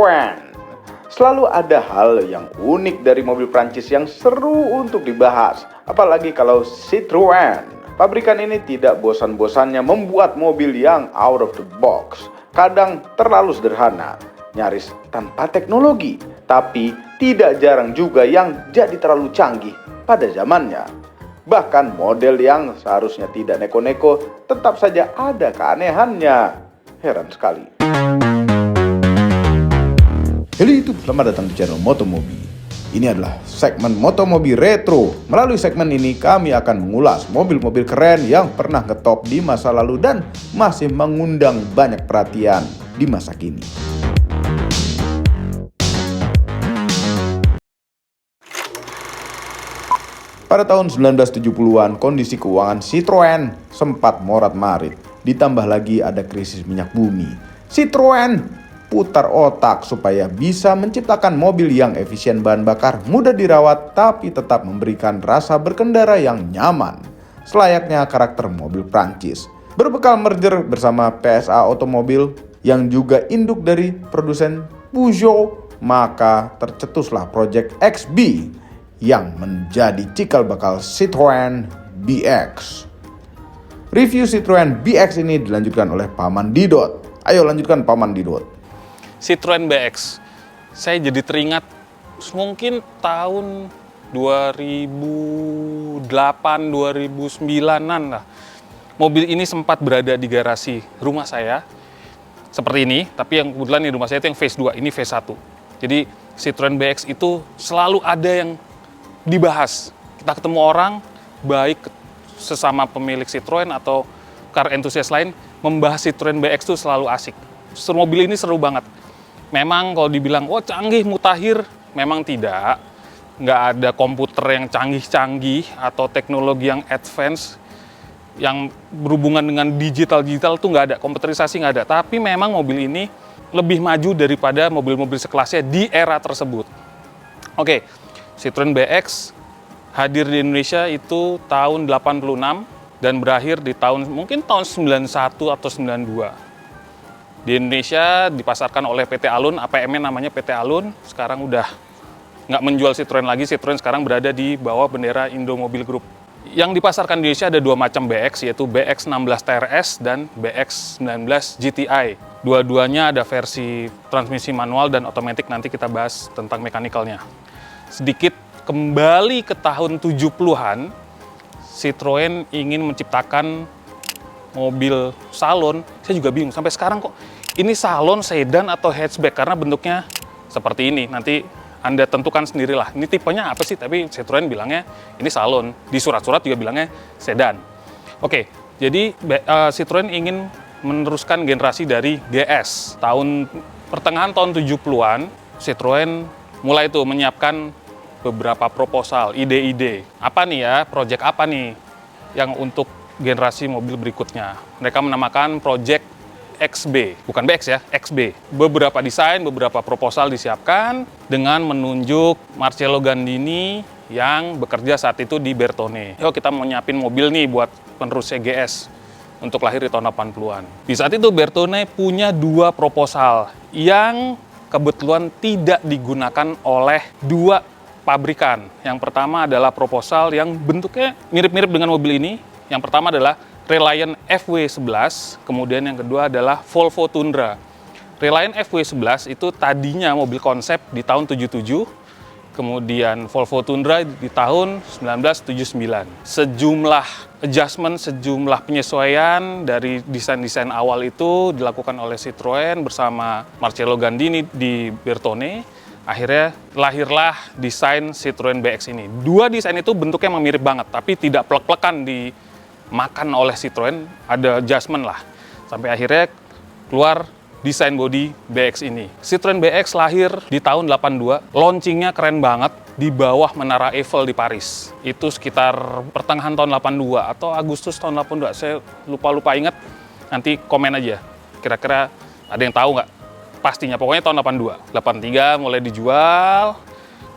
Citroën. Selalu ada hal yang unik dari mobil Prancis yang seru untuk dibahas, apalagi kalau Citroën. Pabrikan ini tidak bosan-bosannya membuat mobil yang out of the box, kadang terlalu sederhana, nyaris tanpa teknologi, tapi tidak jarang juga yang jadi terlalu canggih pada zamannya. Bahkan model yang seharusnya tidak neko-neko tetap saja ada keanehannya. Heran sekali. Halo YouTube, selamat datang di channel Motomobi. Ini adalah segmen Motomobi Retro. Melalui segmen ini kami akan mengulas mobil-mobil keren yang pernah ngetop di masa lalu dan masih mengundang banyak perhatian di masa kini. Pada tahun 1970-an, kondisi keuangan Citroën sempat morat-marit. Ditambah lagi ada krisis minyak bumi. Citroën putar otak supaya bisa menciptakan mobil yang efisien bahan bakar, mudah dirawat, tapi tetap memberikan rasa berkendara yang nyaman, selayaknya karakter mobil Prancis. Berbekal merger bersama PSA Automobile yang juga induk dari produsen Peugeot, maka tercetuslah Project XB yang menjadi cikal bakal Citroën BX. Review Citroën BX ini dilanjutkan oleh Paman Didot. Ayo lanjutkan Paman Didot. Citroën BX, saya jadi teringat mungkin tahun 2008-2009an lah. Mobil ini sempat berada di garasi rumah saya, seperti ini, tapi yang kebetulan di rumah saya itu yang phase 2, ini phase 1. Jadi Citroën BX itu selalu ada yang dibahas. Kita ketemu orang, baik sesama pemilik Citroën atau car enthusiast lain, membahas Citroën BX itu selalu asik. Mobil ini seru banget. Memang kalau dibilang, oh canggih, mutakhir, memang tidak. Nggak ada komputer yang canggih-canggih atau teknologi yang advance, yang berhubungan dengan digital-digital itu nggak ada, komputerisasi nggak ada. Tapi memang mobil ini lebih maju daripada mobil-mobil sekelasnya di era tersebut. Oke, Citroën BX hadir di Indonesia itu tahun 86 dan berakhir di mungkin tahun 91 atau 92. Di Indonesia dipasarkan oleh PT Alun, APM-nya namanya PT Alun, sekarang udah nggak menjual Citroën lagi. Citroën sekarang berada di bawah bendera Indomobil Group. Yang dipasarkan di Indonesia ada dua macam BX, yaitu BX16 TRS dan BX19 GTI. Dua-duanya ada versi transmisi manual dan otomatis, nanti kita bahas tentang mekanikalnya. Sedikit kembali ke tahun 70-an, Citroën ingin menciptakan mobil salon. Saya juga bingung sampai sekarang kok ini salon, sedan atau hatchback, karena bentuknya seperti ini. Nanti Anda tentukan sendirilah ini tipenya apa sih, tapi Citroën bilangnya ini salon, di surat-surat juga bilangnya sedan. Oke, jadi Citroën ingin meneruskan generasi dari GS. Pertengahan tahun 70-an Citroën mulai tuh menyiapkan beberapa proposal, ide-ide. Apa nih ya, project apa nih yang untuk generasi mobil berikutnya. Mereka menamakan Project XB, bukan BX ya, XB. Beberapa desain, beberapa proposal disiapkan dengan menunjuk Marcello Gandini yang bekerja saat itu di Bertone. Yuk kita mau nyiapin mobil nih buat penerusnya GS untuk lahir di tahun 80-an. Di saat itu Bertone punya dua proposal yang kebetulan tidak digunakan oleh dua pabrikan. Yang pertama adalah proposal yang bentuknya mirip-mirip dengan mobil ini. Yang pertama adalah Reliant FW11, kemudian yang kedua adalah Volvo Tundra. Reliant FW11 itu tadinya mobil konsep di tahun 77, kemudian Volvo Tundra di tahun 1979. Sejumlah adjustment, sejumlah penyesuaian dari desain-desain awal itu dilakukan oleh Citroën bersama Marcello Gandini di Bertone. Akhirnya lahirlah desain Citroën BX ini. Dua desain itu bentuknya memang mirip banget, tapi tidak plek-plekan dimakan oleh Citroën, ada adjustment lah. Sampai akhirnya keluar desain bodi BX ini. Citroën BX lahir di tahun 82, launchingnya keren banget di bawah Menara Eiffel di Paris. Itu sekitar pertengahan tahun 82 atau Agustus tahun 82, saya lupa ingat, nanti komen aja. Kira-kira ada yang tahu nggak pastinya, pokoknya tahun 82. 83 mulai dijual,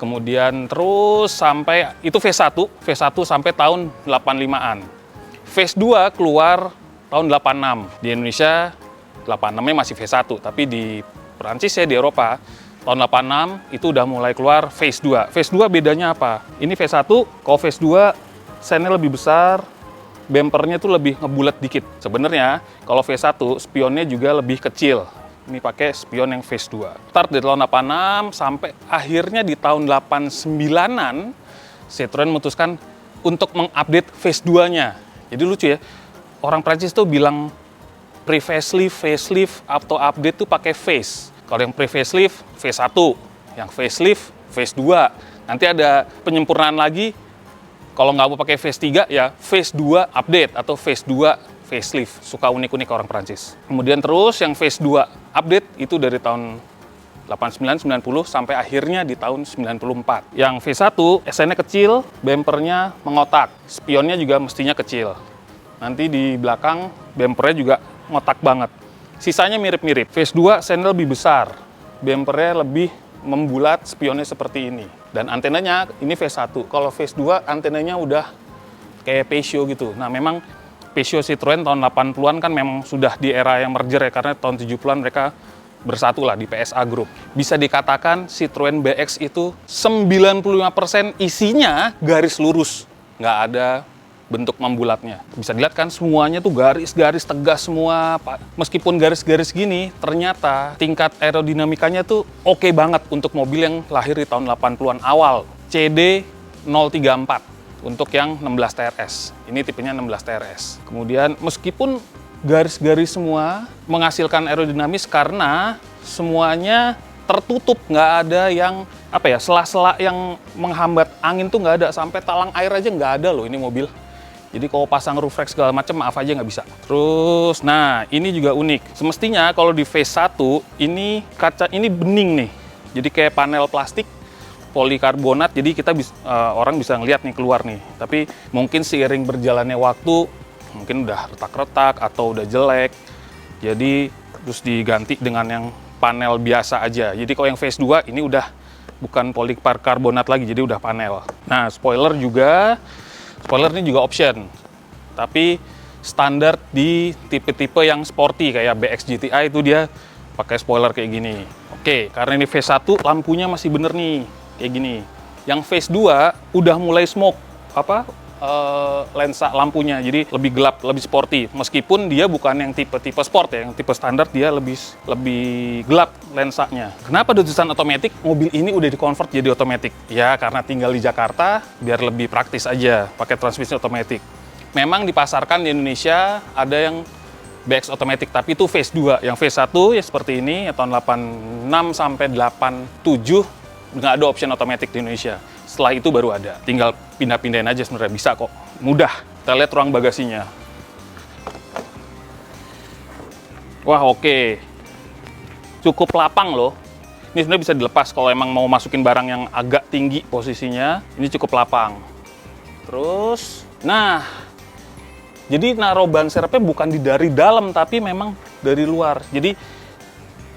kemudian terus sampai, itu phase 1 sampai tahun 85-an. Phase 2 keluar tahun 86. Di Indonesia 86-nya masih phase 1, tapi di Perancis ya, di Eropa. Tahun 86 itu udah mulai keluar Phase 2. Phase 2 bedanya apa? Ini Phase 1, kalau Phase 2 sennya lebih besar, bumpernya tuh lebih ngebulet dikit. Sebenarnya kalau Phase 1 spionnya juga lebih kecil. Ini pakai spion yang Phase 2. Start dari tahun 86 sampai akhirnya di tahun 89-an Citroen memutuskan untuk mengupdate Phase 2-nya. Jadi lucu ya, orang Prancis tuh bilang pre-facelift, facelift, atau update tuh pakai phase. Kalau yang pre-facelift, Phase 1. Yang facelift, Phase 2. Nanti ada penyempurnaan lagi, kalau nggak mau pakai Phase 3, ya Phase 2 update atau Phase 2 facelift. Suka unik-unik orang Prancis. Kemudian terus yang Phase 2 update itu dari tahun 89, 90 sampai akhirnya di tahun 94. Yang V1 SN-nya kecil, bumpernya mengotak. Spionnya juga mestinya kecil. Nanti di belakang bumpernya juga ngotak banget. Sisanya mirip-mirip. Phase 2 SN lebih besar. Bumpernya lebih membulat, spionnya seperti ini. Dan antenanya ini Phase 1. Kalau Phase 2 antenanya udah kayak Peugeot gitu. Nah, memang Peugeot Citroen tahun 80-an kan memang sudah di era yang merger ya, karena tahun 70-an mereka bersatu lah di PSA Group. Bisa dikatakan Citroen BX itu 95% isinya garis lurus. Nggak ada bentuk membulatnya. Bisa dilihat kan semuanya tuh garis-garis tegas semua. Meskipun garis-garis gini, ternyata tingkat aerodinamikanya tuh oke banget untuk mobil yang lahir di tahun 80-an awal. CD 034 untuk yang 16 TRS. Ini tipenya 16 TRS. Kemudian meskipun garis-garis semua menghasilkan aerodinamis karena semuanya tertutup, nggak ada yang sela-sela yang menghambat angin tuh nggak ada, sampai talang air aja nggak ada loh ini mobil. Jadi kalau pasang roof rack segala macam maaf aja nggak bisa. Terus, nah ini juga unik. Semestinya kalau di Phase 1 ini kaca ini bening nih. Jadi kayak panel plastik polikarbonat. Jadi kita orang bisa ngeliat nih keluar nih. Tapi mungkin seiring berjalannya waktu mungkin udah retak-retak atau udah jelek. Jadi terus diganti dengan yang panel biasa aja. Jadi kalau yang Phase 2 ini udah bukan polikarbonat lagi, jadi udah panel. Nah, spoiler ini juga option. Tapi standar di tipe-tipe yang sporty kayak BX GTI itu dia pakai spoiler kayak gini. Oke, karena ini Phase 1 lampunya masih bener nih, kayak gini. Yang Phase 2 udah mulai smoke lensa lampunya, jadi lebih gelap, lebih sporty. Meskipun dia bukan yang tipe-tipe sport ya, yang tipe standar dia lebih gelap lensanya. Kenapa tulisan otomatis? Mobil ini udah di-convert jadi otomatis. Ya karena tinggal di Jakarta, biar lebih praktis aja pakai transmisi otomatis. Memang dipasarkan di Indonesia ada yang BX otomatis, tapi itu Phase 2. Yang Phase 1 ya seperti ini, ya, tahun 86 sampai 87 nggak ada option otomatis di Indonesia. Setelah itu baru ada. Tinggal pindah-pindahin aja sebenarnya, bisa kok. Mudah. Kita lihat ruang bagasinya. Wah, oke. Cukup lapang loh. Ini sebenarnya bisa dilepas kalau emang mau masukin barang yang agak tinggi posisinya. Ini cukup lapang. Terus, nah, jadi naruh ban serepnya bukan dari dalam, tapi memang dari luar. Jadi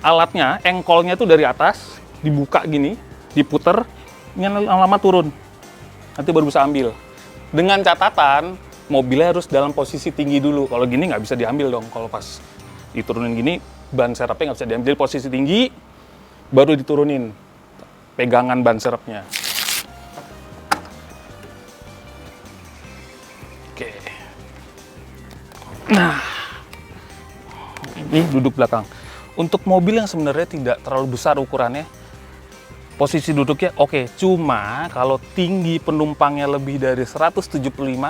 alatnya, engkolnya tuh dari atas, dibuka gini, diputer, ini lama-lama turun. Nanti baru bisa ambil. Dengan catatan, mobilnya harus dalam posisi tinggi dulu. Kalau gini nggak bisa diambil dong. Kalau pas diturunin gini, ban serepnya nggak bisa diambil. Jadi posisi tinggi, baru diturunin pegangan ban serepnya. Oke. Nah, ini duduk belakang. Untuk mobil yang sebenarnya tidak terlalu besar ukurannya, posisi duduknya oke, cuma kalau tinggi penumpangnya lebih dari 175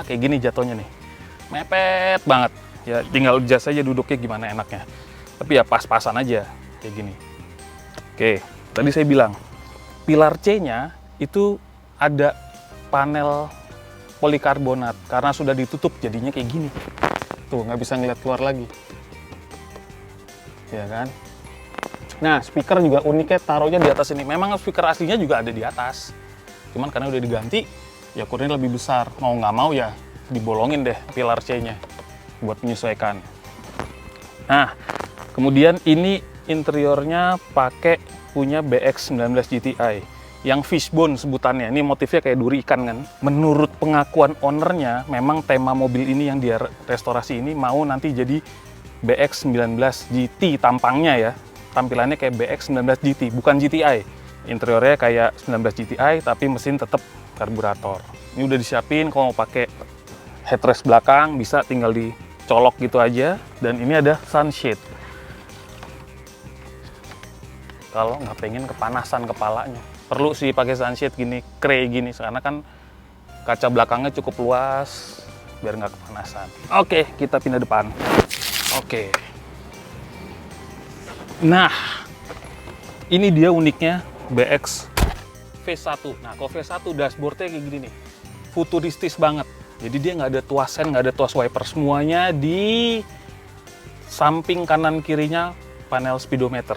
kayak gini jatuhnya nih. Mepet banget. Ya tinggal adjust aja duduknya gimana enaknya. Tapi ya pas-pasan aja kayak gini. Oke, tadi saya bilang pilar C-nya itu ada panel polikarbonat karena sudah ditutup jadinya kayak gini. Tuh, nggak bisa ngeliat keluar lagi. Ya kan? Nah, speaker juga uniknya taruhnya di atas ini. Memang speaker aslinya juga ada di atas. Cuman karena udah diganti, ya ukurannya lebih besar. Mau nggak mau ya dibolongin deh pilar C-nya buat menyesuaikan. Nah, kemudian ini interiornya pakai punya BX19 GTI. Yang fishbone sebutannya. Ini motifnya kayak duri ikan kan. Menurut pengakuan ownernya, memang tema mobil ini yang dia restorasi ini mau nanti jadi BX19 GT tampangnya ya. tampilannya kayak BX19 GT, bukan GTI. Interiornya kayak 19 GTI, tapi mesin tetap karburator. Ini udah disiapin, kalau mau pakai headrest belakang bisa tinggal dicolok gitu aja. Dan ini ada sunshade. Kalau nggak pengen kepanasan kepalanya, perlu sih pakai sunshade gini, grey gini, karena kan kaca belakangnya cukup luas biar nggak kepanasan. Oke, kita pindah depan. Oke. Nah, ini dia uniknya BX V1. Nah, kalau V1 dashboardnya kayak gini nih, futuristis banget. Jadi dia nggak ada tuas sen, nggak ada tuas wiper, semuanya di samping kanan kirinya panel speedometer.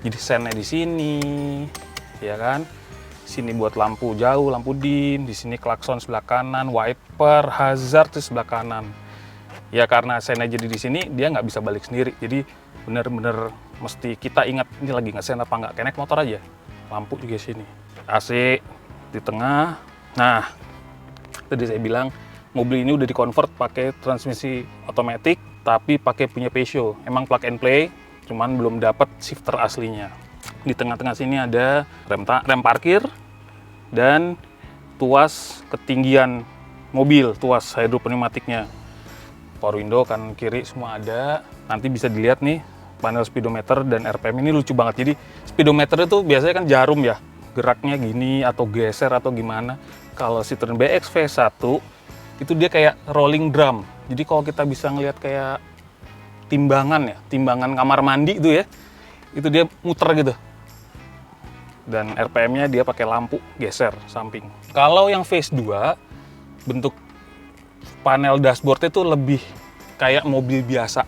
Jadi sennya di sini, ya kan? Sini buat lampu jauh, lampu dim, di sini klakson sebelah kanan, wiper, hazard di sebelah kanan. Ya karena sennya jadi di sini, dia nggak bisa balik sendiri. Jadi bener-bener mesti kita ingat ini lagi nggak sen apa nggak. Kayak naik motor aja. Lampu juga sini. AC di tengah. Nah, tadi saya bilang mobil ini udah dikonvert pakai transmisi otomatis, tapi pakai punya Peugeot. Emang plug and play, cuman belum dapat shifter aslinya. Di tengah-tengah sini ada rem parkir dan tuas ketinggian mobil, tuas hidropneumatiknya. Power window kanan kiri semua ada. Nanti bisa dilihat nih panel speedometer dan RPM ini lucu banget. Jadi speedometer itu biasanya kan jarum ya, geraknya gini atau geser atau gimana. Kalau Citroen BX V1 itu dia kayak rolling drum. Jadi kalau kita bisa ngelihat kayak timbangan ya, timbangan kamar mandi itu ya, itu dia muter gitu. Dan RPM-nya dia pakai lampu geser samping. Kalau yang Phase 2, bentuk panel dashboard itu lebih kayak mobil biasa.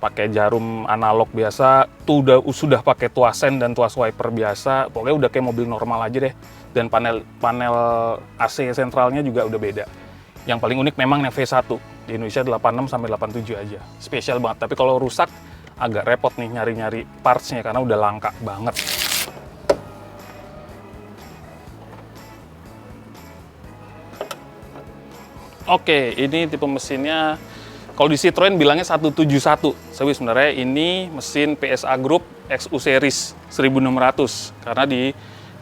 Pakai jarum analog biasa, tuh sudah pakai tuas sen dan tuas wiper biasa. Pokoknya udah kayak mobil normal aja deh. Dan panel AC sentralnya juga udah beda. Yang paling unik memang yang V1. Di Indonesia 86 sampai 87 aja. Spesial banget. Tapi kalau rusak agak repot nih nyari-nyari parts-nya karena udah langka banget. Oke, ini tipe mesinnya, kalau di Citroen bilangnya 171. Tapi sebenarnya ini mesin PSA Group XU Series 1600. Karena di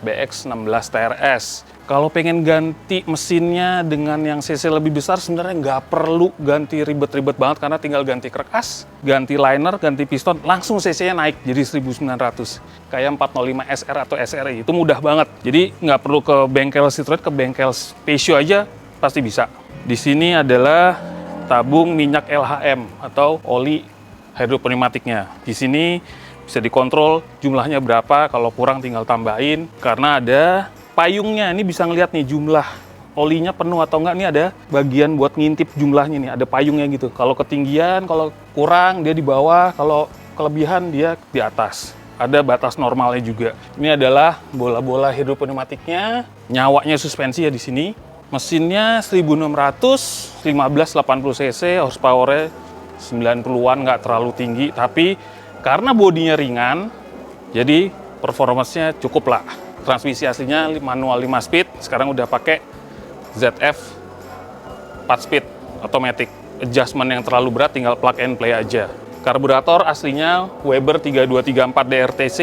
BX 16 TRS. Kalau pengen ganti mesinnya dengan yang cc lebih besar, sebenarnya nggak perlu ganti ribet-ribet banget. Karena tinggal ganti karkas, ganti liner, ganti piston, langsung cc-nya naik jadi 1900. Kayak 405 SR atau SRI, itu mudah banget. Jadi nggak perlu ke bengkel Citroen, ke bengkel Peugeot aja pasti bisa. Di sini adalah tabung minyak LHM atau oli hidropneumatiknya. Di sini bisa dikontrol jumlahnya berapa, kalau kurang tinggal tambahin. Karena ada payungnya, ini bisa ngeliat nih jumlah olinya penuh atau enggak. Ini ada bagian buat ngintip jumlahnya nih, ada payungnya gitu. Kalau ketinggian, kalau kurang dia di bawah, kalau kelebihan dia di atas. Ada batas normalnya juga. Ini adalah bola-bola hidropneumatiknya, nyawanya suspensi ya di sini. Mesinnya 1600, 1580 cc, horsepower-nya 90-an, nggak terlalu tinggi. Tapi karena bodinya ringan, jadi performance-nya cukup lah. Transmisi aslinya manual 5 speed, sekarang udah pakai ZF 4 speed automatic. Adjustment yang terlalu berat tinggal plug and play aja. Karburator aslinya Weber 3234 DRTC,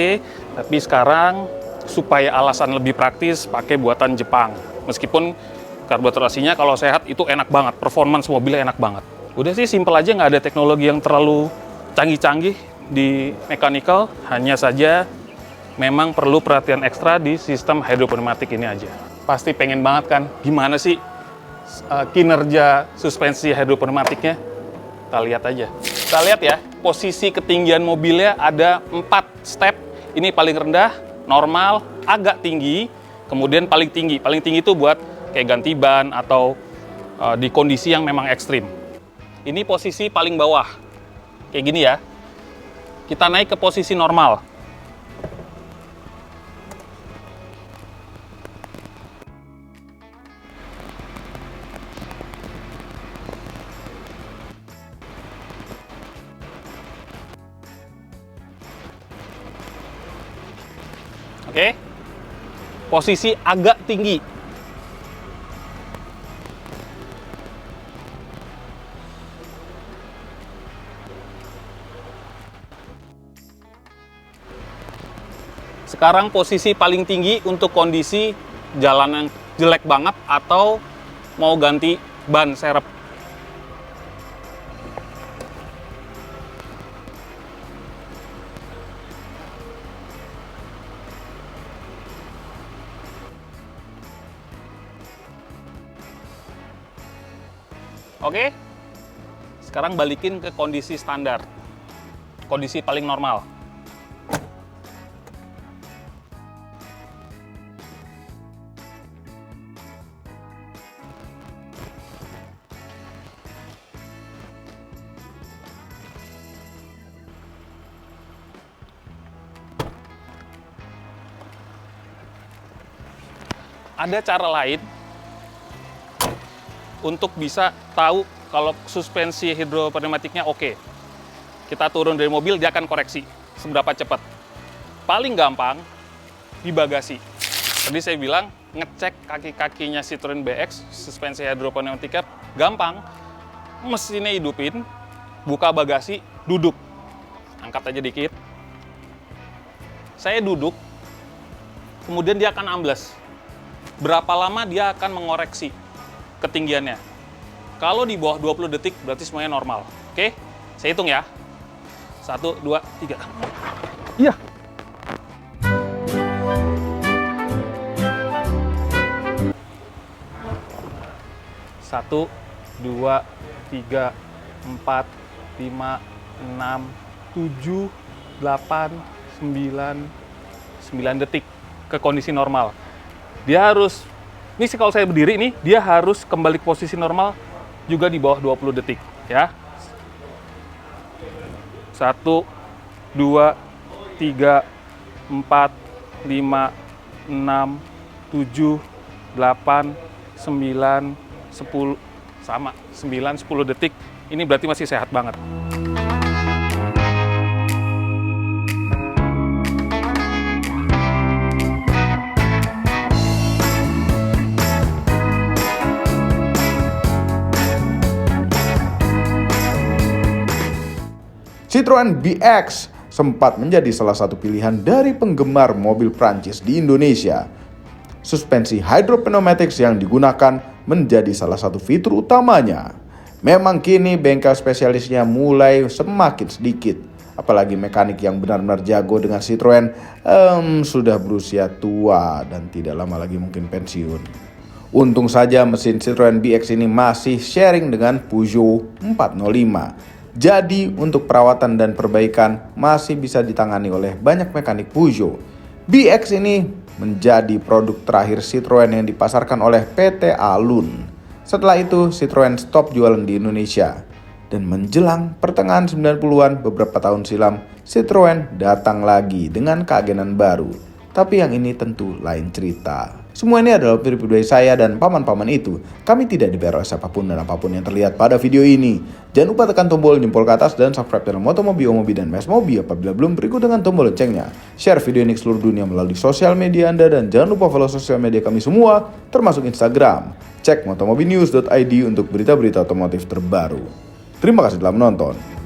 tapi sekarang supaya alasan lebih praktis pakai buatan Jepang. Meskipun karburator aslinya kalau sehat itu enak banget, performance mobilnya enak banget. Udah sih simple aja, nggak ada teknologi yang terlalu canggih-canggih di mechanical, hanya saja memang perlu perhatian ekstra di sistem hidropneumatik ini aja. Pasti pengen banget kan, gimana sih kinerja suspensi hidropneumatiknya? Kita lihat aja. Kita lihat ya, posisi ketinggian mobilnya ada 4 step. Ini paling rendah, normal, agak tinggi, kemudian paling tinggi. Paling tinggi itu buat kayak ganti ban atau di kondisi yang memang ekstrim. Ini posisi paling bawah. Kayak gini ya. Kita naik ke posisi normal. Oke. Posisi agak tinggi. Sekarang posisi paling tinggi untuk kondisi jalan yang jelek banget atau mau ganti ban serep. Oke, sekarang balikin ke kondisi standar, kondisi paling normal. Ada cara lain untuk bisa tahu kalau suspensi hidropneumatiknya oke. Kita turun dari mobil, dia akan koreksi seberapa cepat. Paling gampang di bagasi. Tadi saya bilang ngecek kaki-kakinya Citroen BX, suspensi hidropneumatiknya gampang. Mesinnya hidupin, buka bagasi, duduk. Angkat aja dikit. Saya duduk, kemudian dia akan ambles. Berapa lama dia akan mengoreksi ketinggiannya. Kalau di bawah 20 detik berarti semuanya normal. Oke, saya hitung ya. 1, 2, 3. Iya. Satu, 2, 3, 4, 5, 6, 7, 8, 9 detik ke kondisi normal. Dia harus, ini sih kalau saya berdiri nih, dia harus kembali ke posisi normal juga di bawah 20 detik, ya. 1, 2, 3, 4, 5, 6, 7, 8, 9, 10, sama, 9, 10 detik. Ini berarti masih sehat banget. Citroen BX sempat menjadi salah satu pilihan dari penggemar mobil Prancis di Indonesia. Suspensi hydropneumatics yang digunakan menjadi salah satu fitur utamanya. Memang kini bengkel spesialisnya mulai semakin sedikit. Apalagi mekanik yang benar-benar jago dengan Citroen sudah berusia tua dan tidak lama lagi mungkin pensiun. Untung saja mesin Citroen BX ini masih sharing dengan Peugeot 405. Jadi untuk perawatan dan perbaikan masih bisa ditangani oleh banyak mekanik Peugeot. BX ini menjadi produk terakhir Citroen yang dipasarkan oleh PT Alun. Setelah itu Citroen stop jualan di Indonesia. Dan menjelang pertengahan 90-an beberapa tahun silam, Citroen datang lagi dengan keagenan baru. Tapi yang ini tentu lain cerita. Semua ini adalah opini pribadi saya dan paman-paman itu. Kami tidak dibayar oleh siapapun dan apapun yang terlihat pada video ini. Jangan lupa tekan tombol jempol ke atas dan subscribe channel Motomobi, Omobi, dan Mesmobi apabila belum, berikut dengan tombol loncengnya. Share video ini ke seluruh dunia melalui sosial media Anda dan jangan lupa follow sosial media kami semua, termasuk Instagram. Cek motomobinews.id untuk berita-berita otomotif terbaru. Terima kasih telah menonton.